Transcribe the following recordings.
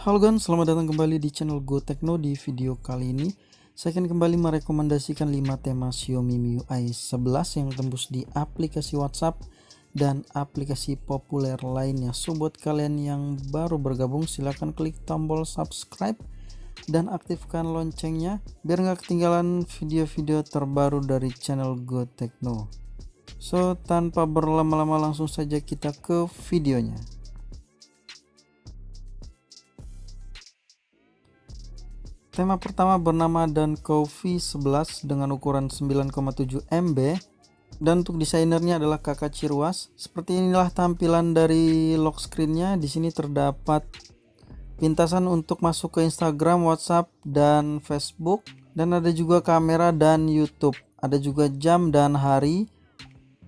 Halo guys, selamat datang kembali di channel Go Techno. Di video kali ini saya akan kembali merekomendasikan 5 tema Xiaomi MIUI 11 yang tembus di aplikasi WhatsApp dan aplikasi populer lainnya. So buat kalian yang baru bergabung, silahkan klik tombol subscribe dan aktifkan loncengnya biar nggak ketinggalan video-video terbaru dari channel Go Techno. So tanpa berlama-lama langsung saja kita ke videonya. Tema pertama bernama Dan Coffee 11 dengan ukuran 9,7 MB dan untuk desainernya adalah Kakak Cirwas. Seperti inilah tampilan dari lock screennya. Di sini terdapat pintasan untuk masuk ke Instagram, WhatsApp, dan Facebook, dan ada juga kamera dan YouTube. Ada juga jam dan hari.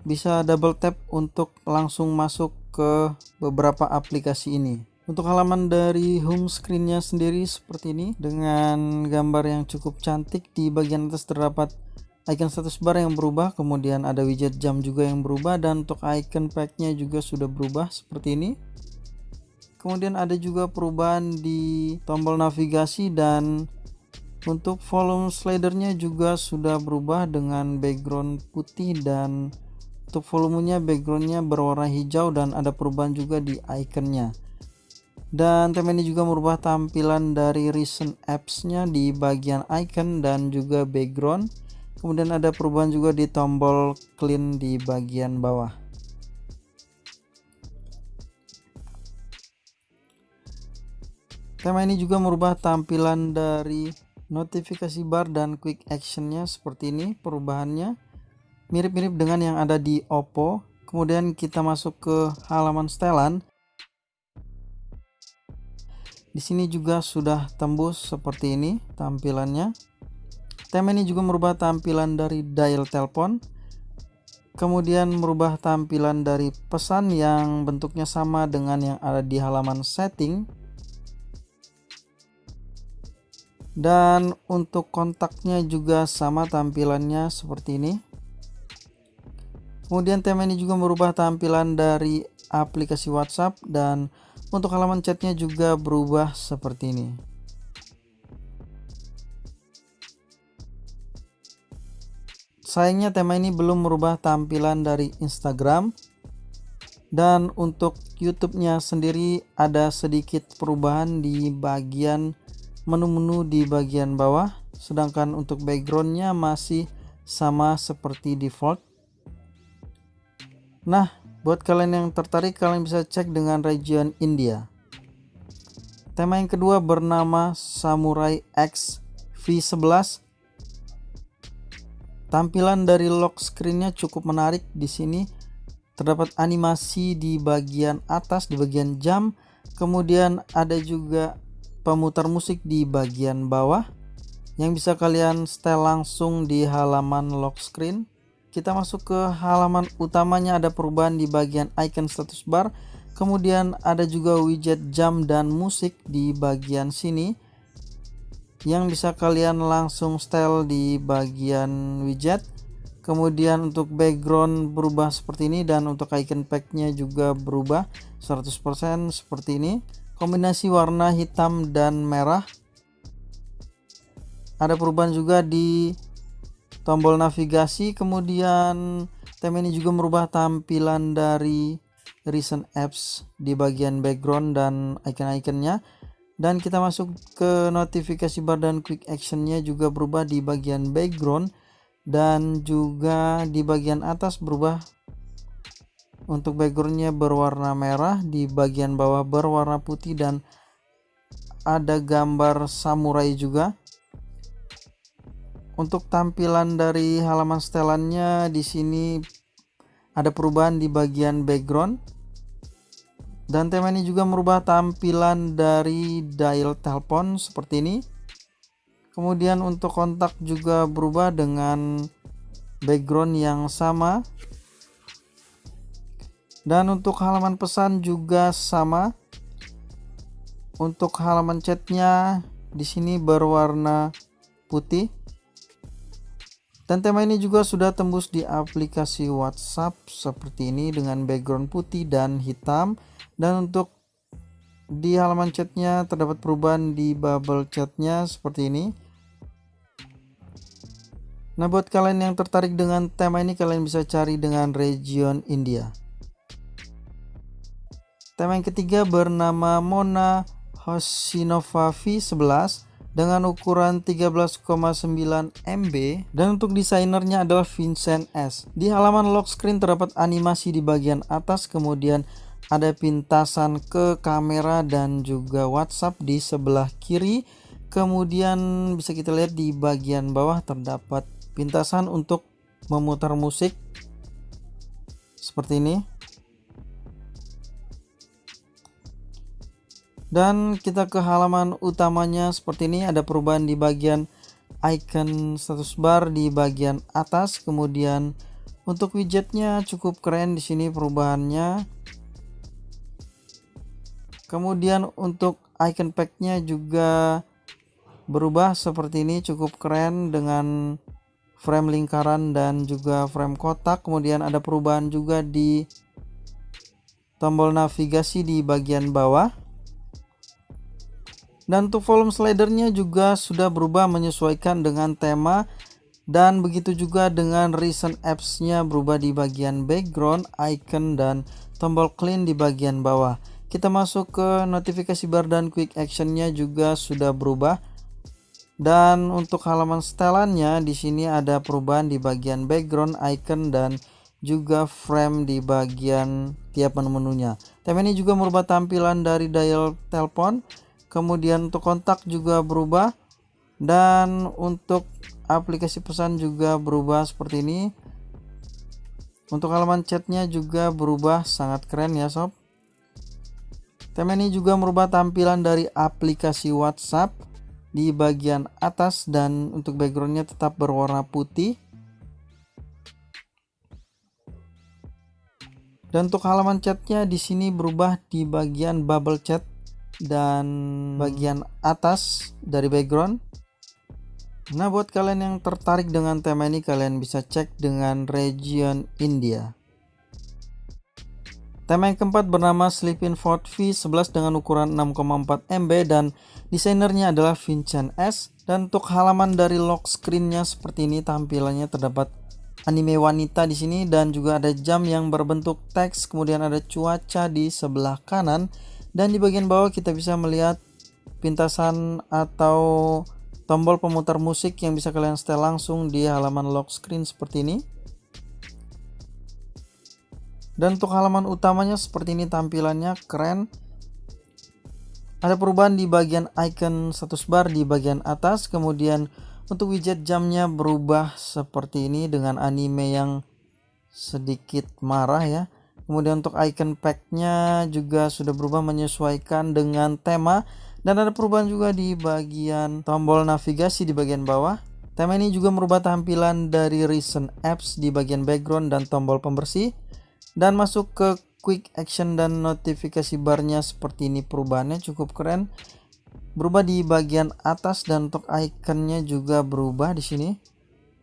Bisa double tap untuk langsung masuk ke beberapa aplikasi ini. Untuk halaman dari home screennya sendiri seperti ini dengan gambar yang cukup cantik. Di bagian atas terdapat icon status bar yang berubah, kemudian ada widget jam juga yang berubah, dan untuk icon packnya juga sudah berubah seperti ini. Kemudian ada juga perubahan di tombol navigasi, dan untuk volume slidernya juga sudah berubah dengan background putih, dan untuk volumenya backgroundnya berwarna hijau, dan ada perubahan juga di iconnya. Dan tema ini juga merubah tampilan dari recent apps-nya di bagian icon dan juga background. Kemudian ada perubahan juga di tombol clean di bagian bawah. Tema ini juga merubah tampilan dari notifikasi bar dan quick action-nya seperti ini. Perubahannya mirip-mirip dengan yang ada di Oppo. Kemudian kita masuk ke halaman setelan. Di sini juga sudah tembus seperti ini tampilannya. Tema ini juga merubah tampilan dari dial telepon. Kemudian merubah tampilan dari pesan yang bentuknya sama dengan yang ada di halaman setting. Dan untuk kontaknya juga sama tampilannya seperti ini. Kemudian tema ini juga merubah tampilan dari aplikasi WhatsApp, dan untuk halaman chatnya juga berubah seperti ini. Sayangnya tema ini belum merubah tampilan dari Instagram, dan untuk YouTube-nya sendiri ada sedikit perubahan di bagian menu-menu di bagian bawah, sedangkan untuk backgroundnya masih sama seperti default. Nah, buat kalian yang tertarik, kalian bisa cek dengan region India. Tema yang kedua bernama Samurai X V11. Tampilan dari lock screennya cukup menarik. Di sini terdapat animasi di bagian atas, di bagian jam. Kemudian ada juga pemutar musik di bagian bawah yang bisa kalian setel langsung di halaman lock screen. Kita masuk ke halaman utamanya, ada perubahan di bagian icon status bar. Kemudian ada juga widget jam dan musik di bagian sini yang bisa kalian langsung setel di bagian widget. Kemudian untuk background berubah seperti ini, dan untuk icon packnya juga berubah 100% seperti ini. Kombinasi warna hitam dan merah. Ada perubahan juga di tombol navigasi. Kemudian tema ini juga merubah tampilan dari recent apps di bagian background dan icon-iconnya. Dan kita masuk ke notifikasi bar dan quick actionnya juga berubah di bagian background, dan juga di bagian atas berubah. Untuk backgroundnya berwarna merah, di bagian bawah berwarna putih, dan ada gambar samurai juga. Untuk tampilan dari halaman setelannya, di sini ada perubahan di bagian background, dan tema ini juga merubah tampilan dari dial telepon seperti ini. Kemudian untuk kontak juga berubah dengan background yang sama, dan untuk halaman pesan juga sama. Untuk halaman chatnya di sini berwarna putih. Dan tema ini juga sudah tembus di aplikasi WhatsApp seperti ini dengan background putih dan hitam. Dan untuk Di halaman chatnya terdapat perubahan di bubble chatnya seperti ini. Nah, buat kalian yang tertarik dengan tema ini, kalian bisa cari dengan region India. Tema yang ketiga bernama Mona Hosinova V11 dengan ukuran 13,9 MB dan untuk desainernya adalah Vincent S. Di halaman lock screen terdapat animasi di bagian atas, kemudian ada pintasan ke kamera dan juga WhatsApp di sebelah kiri. Kemudian bisa kita lihat di bagian bawah terdapat pintasan untuk memutar musik seperti ini. Dan kita ke halaman utamanya seperti ini, ada perubahan di bagian icon status bar di bagian atas. Kemudian untuk widgetnya cukup keren di sini perubahannya. Kemudian untuk icon packnya juga berubah seperti ini, cukup keren dengan frame lingkaran dan juga frame kotak. Kemudian ada perubahan juga di tombol navigasi di bagian bawah. Dan untuk volume slidernya juga sudah berubah menyesuaikan dengan tema, dan begitu juga dengan recent apps-nya berubah di bagian background, icon, dan tombol clean di bagian bawah. Kita masuk ke notifikasi bar dan quick action-nya juga sudah berubah. Dan untuk halaman setelannya di sini ada perubahan di bagian background, icon, dan juga frame di bagian tiap menu-menunya. Tema ini juga merubah tampilan dari dial telepon. Kemudian untuk kontak juga berubah, dan untuk aplikasi pesan juga berubah seperti ini. Untuk halaman chatnya juga berubah, sangat keren ya sob. Tema ini juga merubah tampilan dari aplikasi WhatsApp di bagian atas, dan untuk backgroundnya tetap berwarna putih. Dan untuk halaman chatnya di sini berubah di bagian bubble chat dan bagian atas dari background. Nah, buat kalian yang tertarik dengan tema ini, kalian bisa cek dengan region India. Tema yang keempat bernama Sleeping Fort V11 dengan ukuran 6,4 MB dan desainernya adalah Vincent S. Dan untuk halaman dari lock screen-nya seperti ini, tampilannya terdapat anime wanita di sini dan juga ada jam yang berbentuk teks, kemudian ada cuaca di sebelah kanan. Dan di bagian bawah kita bisa melihat pintasan atau tombol pemutar musik yang bisa kalian setel langsung di halaman lock screen seperti ini. Dan untuk halaman utamanya seperti ini, tampilannya keren. Ada perubahan di bagian icon status bar di bagian atas. Kemudian untuk widget jamnya berubah seperti ini dengan anime yang sedikit marah ya. Kemudian untuk icon packnya juga sudah berubah menyesuaikan dengan tema, dan ada perubahan juga di bagian tombol navigasi di bagian bawah. Tema ini juga merubah tampilan dari recent apps di bagian background dan tombol pembersih. Dan masuk ke quick action dan notifikasi barnya seperti ini, perubahannya cukup keren. Berubah di bagian atas dan untuk iconnya juga berubah di sini.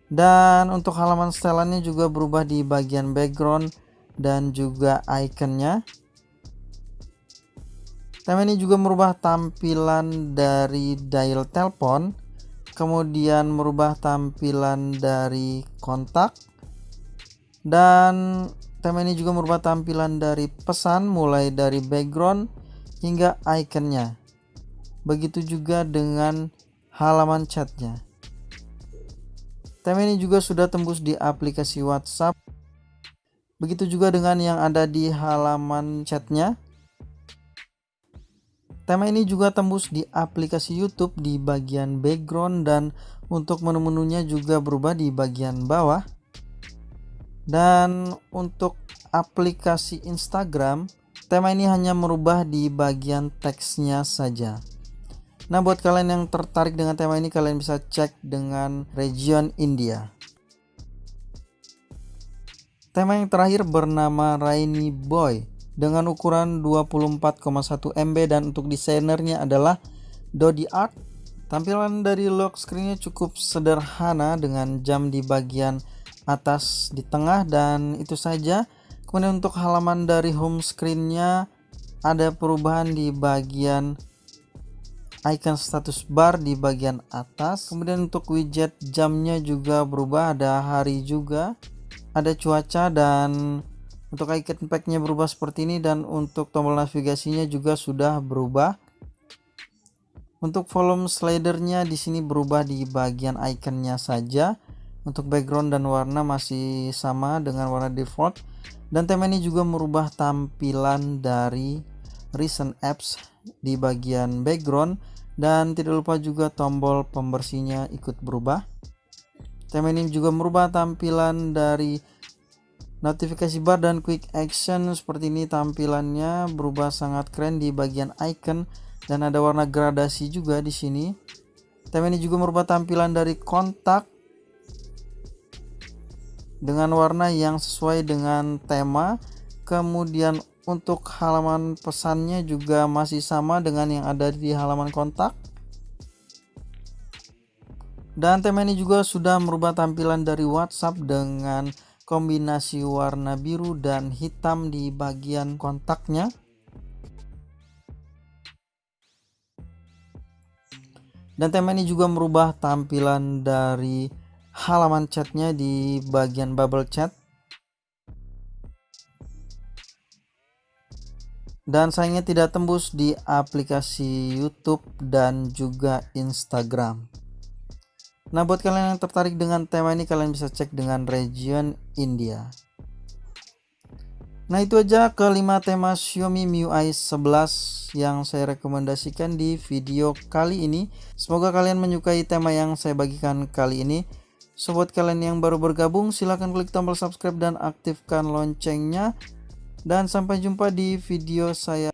Dan untuk halaman setelannya juga berubah di bagian background dan juga iconnya. Tema ini juga merubah tampilan dari dial telepon, kemudian merubah tampilan dari kontak, dan tema ini juga merubah tampilan dari pesan mulai dari background hingga iconnya. Begitu juga dengan halaman chatnya. Tema ini juga sudah tembus di aplikasi WhatsApp. Begitu juga dengan yang ada di halaman chatnya. Tema ini juga tembus di aplikasi YouTube di bagian background, dan untuk menu-menunya juga berubah di bagian bawah. Dan untuk aplikasi Instagram, tema ini hanya merubah di bagian teksnya saja. Nah, buat kalian yang tertarik dengan tema ini, kalian bisa cek dengan region India. Tema yang terakhir bernama Rainy Boy dengan ukuran 24,1 MB dan untuk desainernya adalah Dodi Art. Tampilan dari lock screen-nya cukup sederhana dengan jam di bagian atas di tengah, dan itu saja. Kemudian untuk halaman dari home screen-nya ada perubahan di bagian icon status bar di bagian atas. Kemudian untuk widget jamnya juga berubah, ada hari juga, ada cuaca, dan untuk icon packnya berubah seperti ini, dan untuk tombol navigasinya juga sudah berubah. Untuk volume slidernya di sini berubah di bagian iconnya saja. Untuk background dan warna masih sama dengan warna default. Dan tema ini juga merubah tampilan dari recent apps di bagian background. Dan tidak lupa juga tombol pembersihnya ikut berubah. Tema ini juga merubah tampilan dari notifikasi bar dan quick action. Seperti ini tampilannya berubah sangat keren di bagian icon. Dan ada warna gradasi juga di sini. Tema ini juga merubah tampilan dari kontak dengan warna yang sesuai dengan tema. Kemudian untuk halaman pesannya juga masih sama dengan yang ada di halaman kontak. Dan tema ini juga sudah merubah tampilan dari WhatsApp dengan kombinasi warna biru dan hitam di bagian kontaknya. Dan tema ini juga merubah tampilan dari halaman chatnya di bagian bubble chat. Dan sayangnya tidak tembus di aplikasi YouTube dan juga Instagram. Nah, buat kalian yang tertarik dengan tema ini, kalian bisa cek dengan region India. Nah, itu aja kelima tema Xiaomi MIUI 11 yang saya rekomendasikan di video kali ini. Semoga kalian menyukai tema yang saya bagikan kali ini. So, buat kalian yang baru bergabung, silahkan klik tombol subscribe dan aktifkan loncengnya. Dan sampai jumpa di video saya